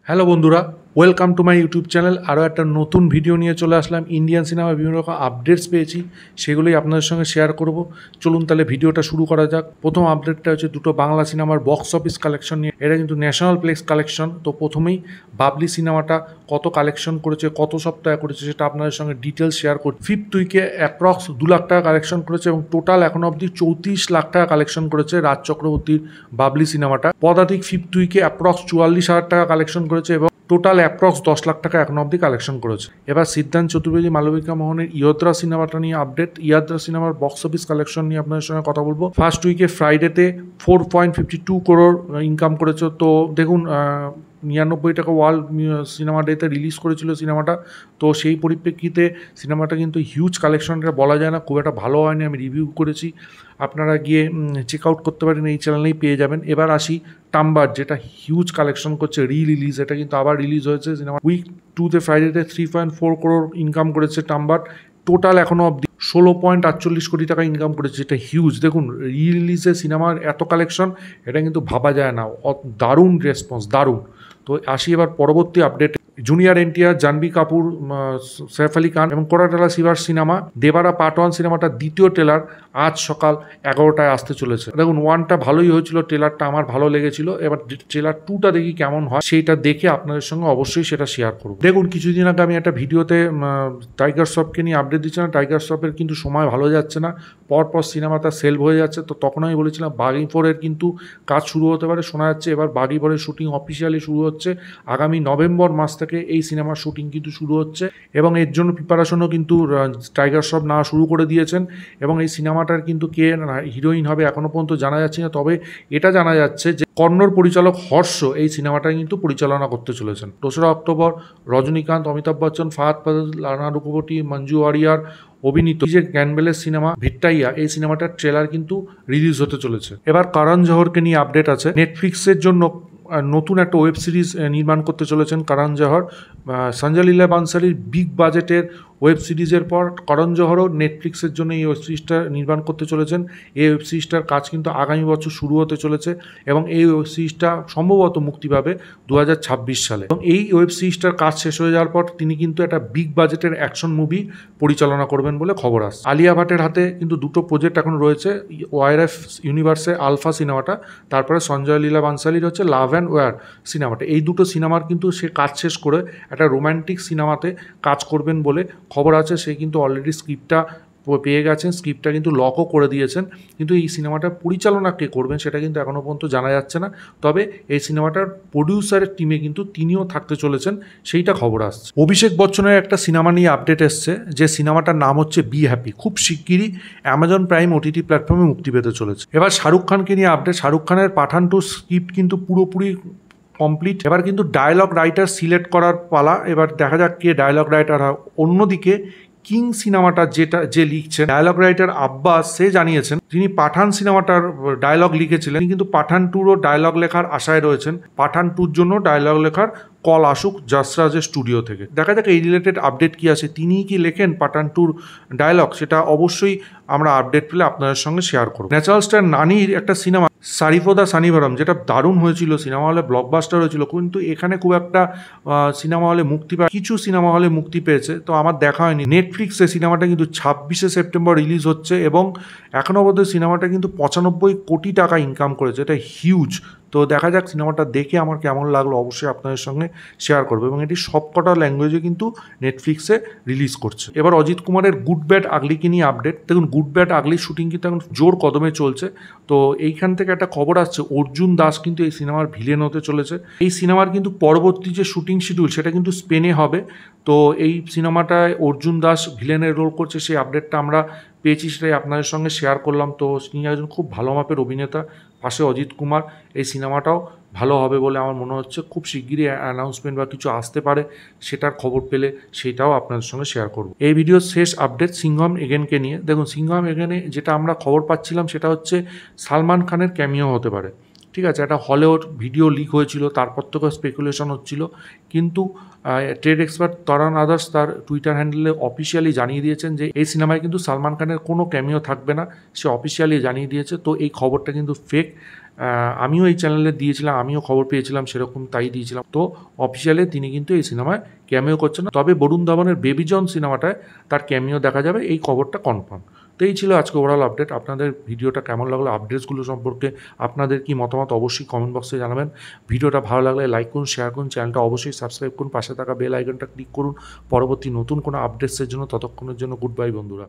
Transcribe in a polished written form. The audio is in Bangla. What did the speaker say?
হ্যালো বন্ধুরা, welcome to my YouTube channel. আরও একটা নতুন ভিডিও নিয়ে চলে আসলাম। ইন্ডিয়ান সিনেমার বিভিন্ন রকম আপডেটস পেয়েছি, সেগুলোই আপনাদের সঙ্গে শেয়ার করব। চলুন তাহলে ভিডিওটা শুরু করা যাক। প্রথম আপডেটটা হচ্ছে দুটো বাংলা সিনেমার বক্স অফিস কালেকশন নিয়ে। এটা কিন্তু ন্যাশনাল প্লেক্স কালেকশন। তো প্রথমেই বাবলি সিনেমাটা কত কালেকশন করেছে, কত সপ্তাহে করেছে, সেটা আপনাদের সঙ্গে ডিটেলস শেয়ার করছি। ফিফথ উইকে অ্যাপ্রক্স 2 লাখ টাকা কালেকশন করেছে এবং টোটাল এখনো অবধি 34 লাখ টাকা কালেকশন করেছে রাজ চক্রবর্তীর বাবলি সিনেমাটা। পদাতিক ফিফথ উইকে অ্যাপ্রক্স 44,000 টাকা কালেকশন করেছে এবং টোটাল অ্যাপ্রক্স 10 লাখ টাকা এখনো অবধি কালেকশন করেছে। এবার সিদ্ধান্ত চতুর্বেদী মালবিকা মোহনের ইয়াদ্রা সিনেমাটা নিয়ে আপডেট। ইয়াদ্রা সিনেমার বক্স অফিস কালেকশন নিয়ে আপনাদের সঙ্গে কথা বলবো। ফার্স্ট উইকে ফ্রাইডেতে 4.52 করোড় ইনকাম করেছে। তো দেখুন, 99 টাকা ওয়ার্ল্ড সিনেমা ডেতে রিলিজ করেছিল সিনেমাটা। তো সেই পরিপ্রেক্ষিতে সিনেমাটা কিন্তু হিউজ কালেকশনটা বলা যায় না, খুব একটা ভালো হয়নি। আমি রিভিউ করেছি, আপনারা গিয়ে চেক আউট করতে পারেন, এই চ্যানেলেই পেয়ে যাবেন। এবার আসি টাম্বার, যেটা হিউজ কালেকশন করছে, রিলিজ। এটা কিন্তু আবার রিলিজ হয়েছে সিনেমা। উইক 2তে ফ্রাইডেতে 3.4 করোড় ইনকাম করেছে টাম্বার। টোটাল এখনও অবধি 16.48 কোটি টাকা ইনকাম করেছে, যেটা হিউজ। দেখুন, রিলিজে সিনেমার এত কালেকশন, এটা কিন্তু ভাবা যায় না। দারুণ রেসপন্স, দারুণ। তো আসি এবার পরবর্তী আপডেট। জুনিয়র এনটিআর, জাহ্নবী কাপুর, সৈফ আলী খান এবং কোরাটালা শিবার সিনেমা দেবারা পার্ট 1 সিনেমাটার দ্বিতীয় ট্রেলার আজ সকাল 11টায় আসতে চলেছে। দেখুন, 1টা ভালোই হয়েছিল, ট্রেলারটা আমার ভালো লেগেছিল। এবার ট্রেলার 2টা দেখি কেমন হয়, সেইটা দেখে আপনাদের সঙ্গে অবশ্যই সেটা শেয়ার করব। দেখুন, কিছুদিন আগে আমি একটা ভিডিওতে টাইগার শ্রফকে নিয়ে আপডেট দিচ্ছিলাম। টাইগার শ্রফের কিন্তু সময় ভালো যাচ্ছে না, পরপর সিনেমাটা সেল হয়ে যাচ্ছে। তো তখন আমি বলেছিলাম বাগি 4-এর কিন্তু কাজ শুরু হতে পারে, শোনা যাচ্ছে এবার বাগি 4-এর শুটিং অফিসিয়ালি শুরু হচ্ছে। আগামী নভেম্বর মাস থেকে এই সিনেমার শুটিং কিন্তু শুরু হচ্ছে এবং এর জন্য প্রিপারেশনও কিন্তু টাইগার শ্রফ না শুরু করে দিয়েছেন। এবং এই সিনেমাটার কিন্তু কে হিরোইন হবে এখনও পর্যন্ত জানা যাচ্ছে না, তবে এটা জানা যাচ্ছে যে কন্নড় পরিচালক হর্ষ এই সিনেমাটা কিন্তু পরিচালনা করতে চলেছেন। 2রা অক্টোবর রজনীকান্ত, অমিতাভ বচ্চন, ফাহাদ ফাজিল, লানা রঘুপতি, মঞ্জু ওয়ারিয়ার অভিনীত যে ক্যানবেলের সিনেমা ভিট্টাইয়া, এই সিনেমাটার ট্রেলার কিন্তু রিলিজ হতে চলেছে। এবার করণ জোহরকে নিয়ে আপডেট আছে। নেটফ্লিক্সের জন্য নতুন একটা ওয়েব সিরিজ নির্মাণ করতে চলেছেন করণ জোহর। সঞ্জয় লীলা বানসালির বিগ বাজেটের ওয়েব সিরিজের পর করণ জোহরও নেটফ্লিক্সের জন্য এই ওয়েব সিরিজটা নির্মাণ করতে চলেছেন। এই ওয়েব সিরিজটার কাজ কিন্তু আগামী বছর শুরু হতে চলেছে এবং এই ওয়েব সিরিজটা সম্ভবত মুক্তি পাবে 2026 সালে। এবং এই ওয়েব সিরিজটার কাজ শেষ হয়ে যাওয়ার পর তিনি কিন্তু একটা বিগ বাজেটের অ্যাকশন মুভি পরিচালনা করবেন বলে খবর আসছে। আলিয়া ভাটের হাতে কিন্তু দুটো প্রজেক্ট এখন রয়েছে। ওয়াইআরএফ ইউনিভার্সের আলফা সিনেমাটা, তারপরে সঞ্জয় লীলা বানসালির হচ্ছে লাভ অ্যান্ড ওয়ার সিনেমাটা। এই দুটো সিনেমার কিন্তু সে কাজ শেষ করে একটা রোম্যান্টিক সিনেমাতে কাজ করবেন বলে খবর আছে। সে কিন্তু অলরেডি স্ক্রিপ্টটা পেয়ে গেছেন, স্ক্রিপ্টটা কিন্তু লকও করে দিয়েছেন। কিন্তু এই সিনেমাটা পরিচালনা কে করবেন সেটা কিন্তু এখনও পর্যন্ত জানা যাচ্ছে না। তবে এই সিনেমাটার প্রডিউসারের টিমে কিন্তু তিনিও থাকতে চলেছেন, সেইটা খবর আসছে। অভিষেক বচ্চনের একটা সিনেমা নিয়ে আপডেট এসছে, যে সিনেমাটার নাম হচ্ছে বি হ্যাপি। খুব শিগগিরই অ্যামাজন প্রাইম ওটিটি প্ল্যাটফর্মে মুক্তি পেতে চলেছে। এবার শাহরুখ খানকে নিয়ে আপডেট। শাহরুখ খানের পাঠান 2 স্ক্রিপ্ট কিন্তু পুরোপুরি কমপ্লিট। এবার কিন্তু ডায়লগ রাইটার সিলেক্ট করার পালা। এবার দেখা যাক কে ডায়লগ রাইটার হয়। অন্যদিকে কিং সিনেমাটা যে লিখছেন ডায়লগ রাইটার আব্বাস, সে জানিয়েছেন তিনি পাঠান সিনেমাটার ডায়লগ লিখেছিলেন, তিনি কিন্তু পাঠান 2রও ডায়লগ লেখার আশায় রয়েছেন। পাঠান 2-র জন্য ডায়লগ লেখার কল আসুক যশরাজের স্টুডিও থেকে। দেখা যাক এই রিলেটেড আপডেট কি আছে, তিনিই কি লেখেন পাঠান 2-র ডায়লগ, সেটা অবশ্যই আমরা আপডেট পেলে আপনাদের সঙ্গে শেয়ার করব। ন্যাচারাল স্টার নানির একটা সিনেমা সারিফোদা সানিভারম, যেটা দারুণ হয়েছিল, সিনেমা হলে ব্লকবাস্টার হয়েছিল, কিন্তু এখানে খুব একটা সিনেমা হলে মুক্তি পায়, কিছু সিনেমা হলে মুক্তি পেয়েছে, তো আমার দেখা হয়নি। নেটফ্লিক্সে সিনেমাটা কিন্তু 26শে সেপ্টেম্বর রিলিজ হচ্ছে এবং এখনও পর্যন্ত সিনেমাটা কিন্তু 95 কোটি টাকা ইনকাম করেছে, এটা হিউজ। তো দেখা যাক সিনেমাটা দেখে আমার কেমন লাগলো, অবশ্যই আপনাদের সঙ্গে শেয়ার করবো। এবং এটি সবকটা ল্যাঙ্গুয়েজে কিন্তু নেটফ্লিক্সে রিলিজ করছে। এবার অজিত কুমারের গুড ব্যাড আগলিকে নিয়ে আপডেট। দেখুন, গুড ব্যাড আগলি শুটিং কিন্তু এখন জোর কদমে চলছে। তো এইখান থেকে একটা খবর আসছে, অর্জুন দাস কিন্তু এই সিনেমার ভিলেন হতে চলেছে। এই সিনেমার কিন্তু পরবর্তী যে শুটিং শিডিউল সেটা কিন্তু স্পেনে হবে। তো এই সিনেমাটায় অর্জুন দাস ভিলেনের রোল করছে, সেই আপডেটটা আমরা পেয়েছি, সেটাই আপনাদের সঙ্গে শেয়ার করলাম। তো তিনি একজন খুব ভালো মাপের অভিনেতা, পাশে অজিত কুমার। এই সিনেমাটাও ভালো হবে বলে আমার মনে হচ্ছে। খুব শিগগিরই অ্যানাউন্সমেন্ট বা কিছু আসতে পারে, সেটার খবর পেলে সেটাও আপনাদের সঙ্গে শেয়ার করব। এই ভিডিওর শেষ আপডেট সিংঘম এগেনকে নিয়ে। দেখুন, সিংঘম এগেনে যেটা আমরা খবর পাচ্ছিলাম সেটা হচ্ছে সালমান খানের ক্যামিও হতে পারে। ঠিক আছে, একটা হলিউড ভিডিও লিক হয়েছিল, তারপর থেকে স্পেকুলেশন হচ্ছিল, কিন্তু ট্রেড এক্সপার্ট তরান আদার্স তার টুইটার হ্যান্ডেলে অফিসিয়ালি জানিয়ে দিয়েছেন যে এই সিনেমায় কিন্তু সালমান খানের কোনো ক্যামিও থাকবে না, সে অফিসিয়ালি জানিয়ে দিয়েছে। তো এই খবরটা কিন্তু ফেক, আমিও এই চ্যানেলে দিয়েছিলাম, আমিও খবর পেয়েছিলাম সেরকম, তাই দিয়েছিলাম। তো অফিসিয়ালি তিনি কিন্তু এই সিনেমায় ক্যামিও করছেন না, তবে বরুণ ধাওয়ানের বেবি জন সিনেমাটায় তার ক্যামিও দেখা যাবে, এই খবরটা কনফার্ম। তো এই ছিল আজকে ওভারঅল আপডেট। আপনাদের ভিডিওটা কেমন লাগলো, আপডেটসগুলো সম্পর্কে আপনাদের কি মতামত অবশ্যই কমেন্ট বক্সে জানাবেন। ভিডিওটা ভালো লাগলে লাইক করুন, শেয়ার করুন, চ্যানেলটা অবশ্যই সাবস্ক্রাইব করুন, পাশে থাকা বেল আইকনটা ক্লিক করুন পরবর্তী নতুন কোনো আপডেটসের জন্য। ততক্ষণের জন্য গুড বাই বন্ধুরা।